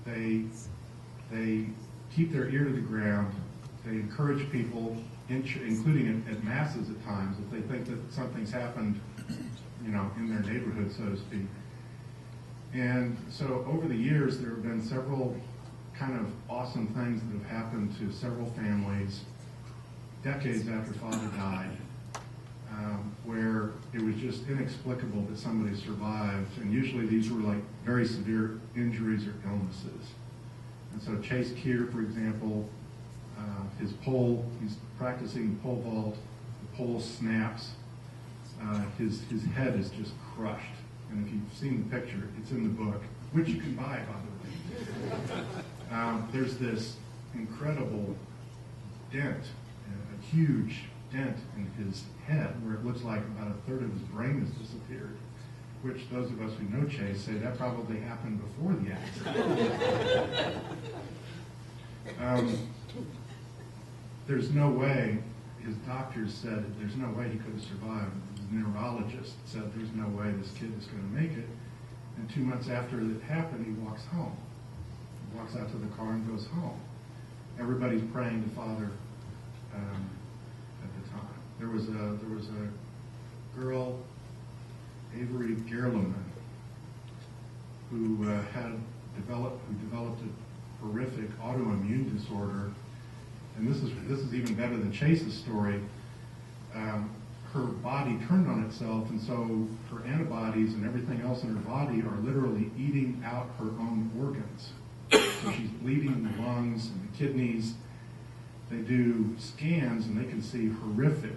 they keep their ear to the ground. They encourage people, including at masses at times, if they think that something's happened, in their neighborhood, so to speak. And so over the years, there have been several kind of awesome things that have happened to several families decades after Father died, where it was just inexplicable that somebody survived. And usually these were like very severe injuries or illnesses. And so Chase Keir, for example, his pole, he's practicing pole vault, the pole snaps, his head is just crushed. And if you've seen the picture, it's in the book, which you can buy, by the way. There's this incredible dent, a huge dent in his head, where it looks like about a third of his brain has disappeared, which those of us who know Chase say that probably happened before the accident. There's no way, his doctors said there's no way he could have survived. The neurologist said there's no way this kid is going to make it. And 2 months after it happened, he walks home. He walks out to the car and goes home. Everybody's praying to Father at the time. There was a girl, Avery Gerleman, who developed a horrific autoimmune disorder. And this is even better than Chase's story. Her body turned on itself, and so her antibodies and everything else in her body are literally eating out her own organs. So she's bleeding in the lungs and the kidneys. They do scans, and they can see horrific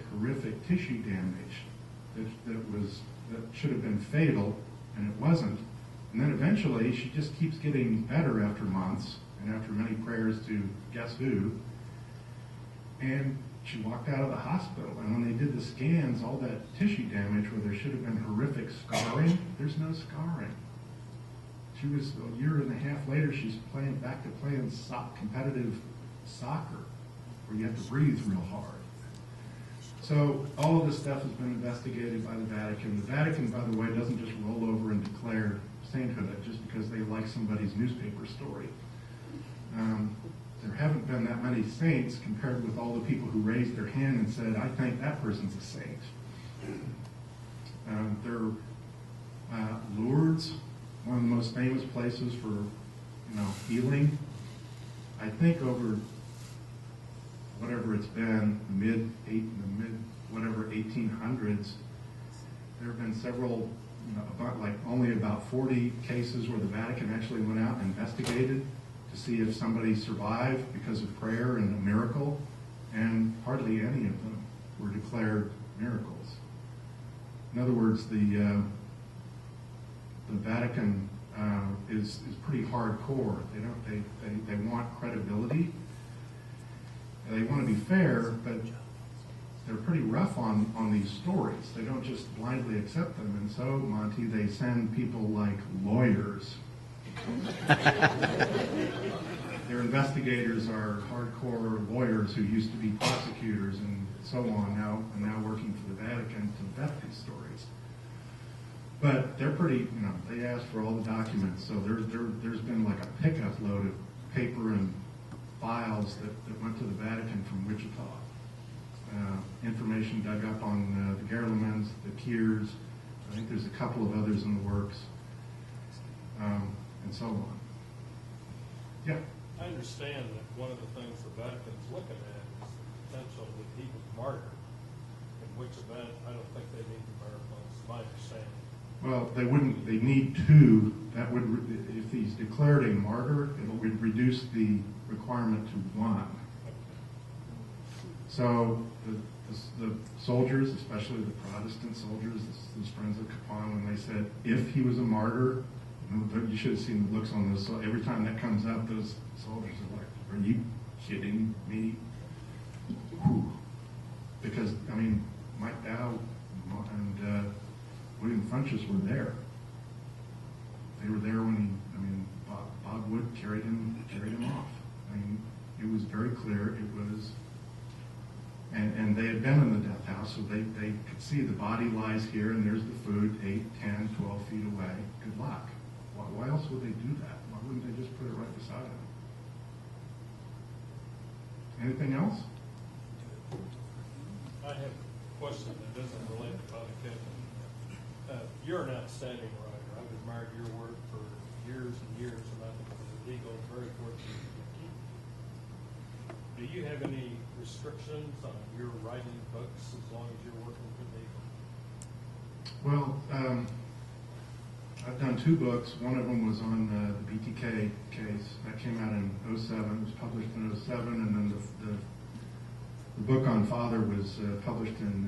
tissue damage that should have been fatal, and it wasn't. And then eventually, she just keeps getting better after months, and after many prayers to guess who. And she walked out of the hospital, and when they did the scans, all that tissue damage where there should have been horrific scarring, there's no scarring. She was, a year and a half later, she's back to playing competitive soccer, where you have to breathe real hard. So all of this stuff has been investigated by the Vatican. The Vatican, by the way, doesn't just roll over and declare sainthood just because they like somebody's newspaper story. There haven't been that many saints compared with all the people who raised their hand and said, I think that person's a saint. Lourdes, one of the most famous places for healing. I think over whatever it's been, mid 1800s, there have been several, only about 40 cases where the Vatican actually went out and investigated to see if somebody survived because of prayer and a miracle, and hardly any of them were declared miracles. In other words, the Vatican is pretty hardcore. They want credibility. They want to be fair, but they're pretty rough on these stories. They don't just blindly accept them. And so, Monty, they send people like lawyers. Their investigators are hardcore lawyers who used to be prosecutors and so on, now working for the Vatican to vet these stories. But they're pretty, they ask for all the documents. So there's been like a pickup load of paper and files that went to the Vatican from Wichita. Information dug up on the Gerlemans, the Kiers. I think there's a couple of others in the works, and so on. Yeah. I understand that one of the things the Vatican's looking at is the potential that he was martyred. in which event, I don't think they need the marathons, my understanding. Well, they wouldn't, they need two. That would, if he's declared a martyr, it would reduce the requirement to one. So the soldiers, especially the Protestant soldiers, those friends of Kapaun, when they said, if he was a martyr, you should have seen the looks on those. So every time that comes up, those soldiers are like, are you kidding me? Whew. Because, I mean, Mike Dow and William Funches were there. They were there when he, I mean, Bob Wood carried him off. I mean, it was very clear it was, and they had been in the death house, so they could see the body lies here and there's the food 8, 10, 12 feet away. Good luck. Why else would they do that? Why wouldn't they just put it right beside him? Anything else? I have a question that doesn't relate to Father Kapaun. You're an outstanding writer. I've admired your work for years and years, and I think the Eagle is very fortunate to keep. Do you have any restrictions on your writing books as long as you're working for the Eagle? Well, I've done 2 books. One of them was on the BTK case. That came out in '07. It was published in '07, and then the book on Father was published in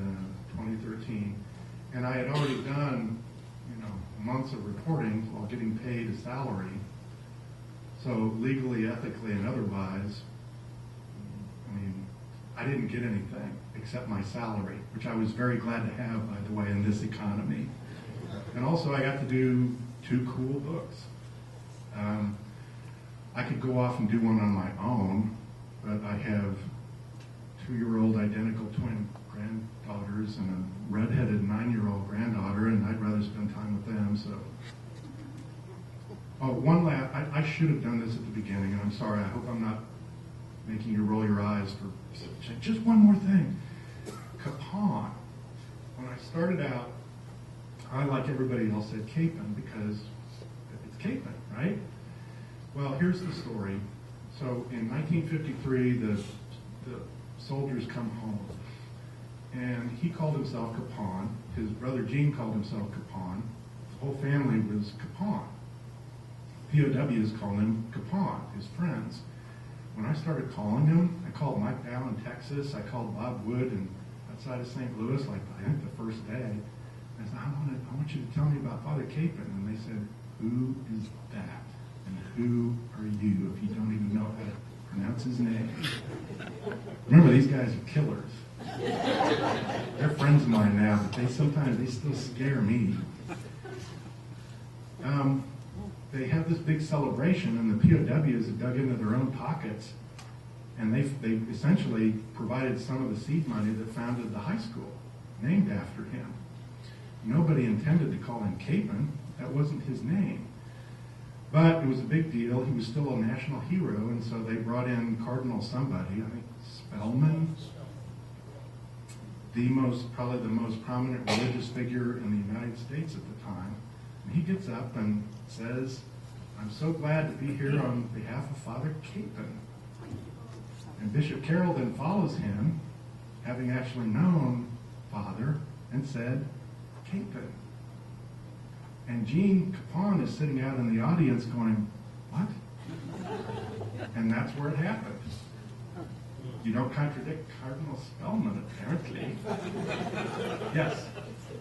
2013. And I had already done, months of reporting while getting paid a salary. So legally, ethically, and otherwise, I mean, I didn't get anything except my salary, which I was very glad to have, by the way, in this economy. And also, I got to do 2 cool books. I could go off and do one on my own, but I have 2-year-old identical twin granddaughters and a redheaded 9-year-old granddaughter, and I'd rather spend time with them. So, one last, I should have done this at the beginning, and I'm sorry. I hope I'm not making you roll your eyes for just one more thing. Kapaun. When I started out, I, like everybody else, said Kapaun because it's Kapaun, right? Well, here's the story. So in 1953, the soldiers come home, and he called himself Kapaun. His brother Gene called himself Kapaun. The whole family was Kapaun. POWs called him Kapaun, his friends. When I started calling him, I called Mike Dow in Texas. I called Bob Wood and outside of St. Louis, like I think the first day. I said, I want you to tell me about Father Kapaun. And they said, who is that? And who are you if you don't even know how to pronounce his name? Remember, these guys are killers. They're friends of mine now, but they still scare me. They had this big celebration, and the POWs had dug into their own pockets, and they essentially provided some of the seed money that founded the high school, named after him. Nobody intended to call him Kapaun. That wasn't his name. But it was a big deal. He was still a national hero, and so they brought in Cardinal somebody, I think Spellman, probably the most prominent religious figure in the United States at the time. And he gets up and says, I'm so glad to be here on behalf of Father Kapaun. And Bishop Carroll then follows him, having actually known Father, and said, Kapaun. And Gene Kapaun is sitting out in the audience going, what? And that's where it happened. You don't contradict Cardinal Spellman, apparently. Yes?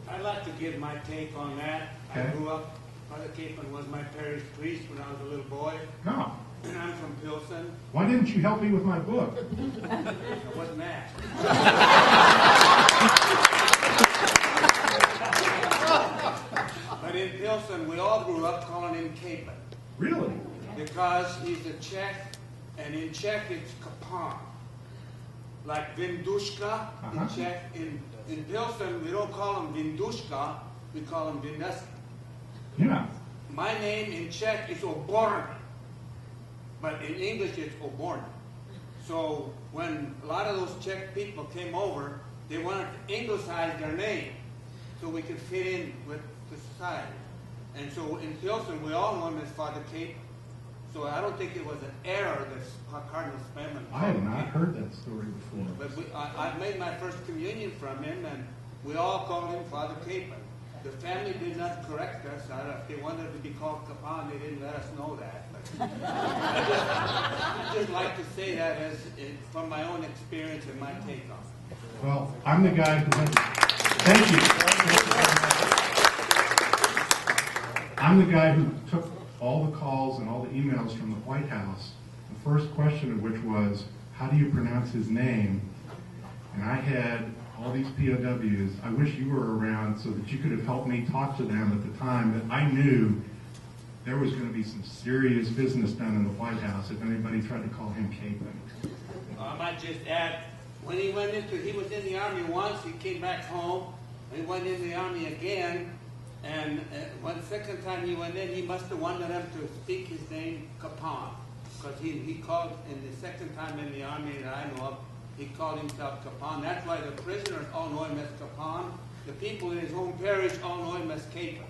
I'd like to give my take on that. Okay. I grew up, Father Kapaun was my parish priest when I was a little boy. No. And I'm from Pilsen. Why didn't you help me with my book? I wasn't asked. But in Pilsen, we all grew up calling him Kapaun. Really? Because he's a Czech, and in Czech it's Kapaun. Like Vindushka in Czech. In Pilsen, we don't call him Vindushka, we call him Vindeska. Yeah. My name in Czech is Oborny, but in English it's Oborny. So when a lot of those Czech people came over, they wanted to Anglicize their name so we could fit in with the society. And so in Pilsen, we all know him as Father Kapaun. So I don't think it was an error that Cardinal Spellman. I have not heard that story before. But I made my first communion from him, and we all called him Father Kapaun. The family did not correct us. If they wanted to be called Kapaun, they didn't let us know that. But I just like to say that as from my own experience and my take on it. Well, I'm the guy who went. Thank you. I'm the guy who took all the calls and all the emails from the White House, the first question of which was, how do you pronounce his name? And I had all these POWs. I wish you were around so that you could have helped me talk to them at the time, that I knew there was going to be some serious business done in the White House if anybody tried to call him Kapaun. I might just add, when he was in the Army once, he came back home, he went in the Army again, and one second time he went in, he must have wanted them to speak his name Kapaun, because he called, in the second time in the Army that I know of, he called himself Kapaun. That's why the prisoners all know him as Kapaun. The people in his home parish all know him as Kapaun.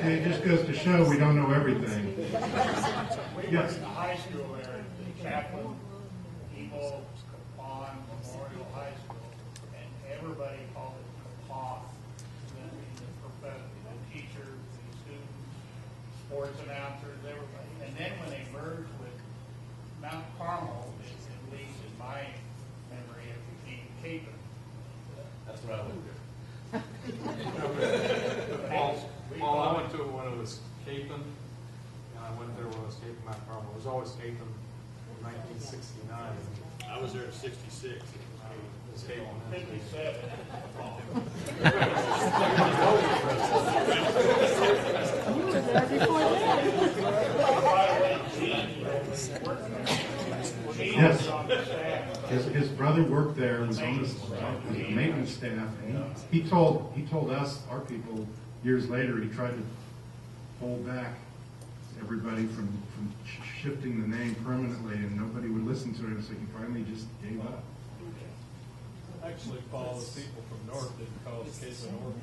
It just goes to show we don't know everything. We Yes. went to high school there, the chaplain, Eagle, Kapaun Memorial High School, and everybody called it Kapaun. The teachers, the students, sports announcers, everybody. And then when they merged with Mount Carmel, at least in my memory, it became Kapaun. That's what I would do. Paul, I went to it when it was Kapaun, and I went there when it was Kapaun Mount Carmel. It was always Kapaun in 1969. I was there in '66. It was Kapaun. 57. Yes. His brother worked there, was on the maintenance staff, and he told us, our people, years later, he tried to hold back everybody from shifting the name permanently, and nobody would listen to him, so he finally just gave up. Actually, Paul, the people from North didn't call us Kapaun North.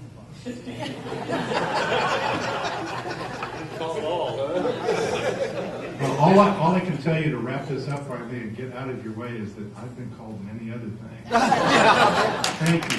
Well, all I can tell you to wrap this up finally and get out of your way is that I've been called many other things. Thank you.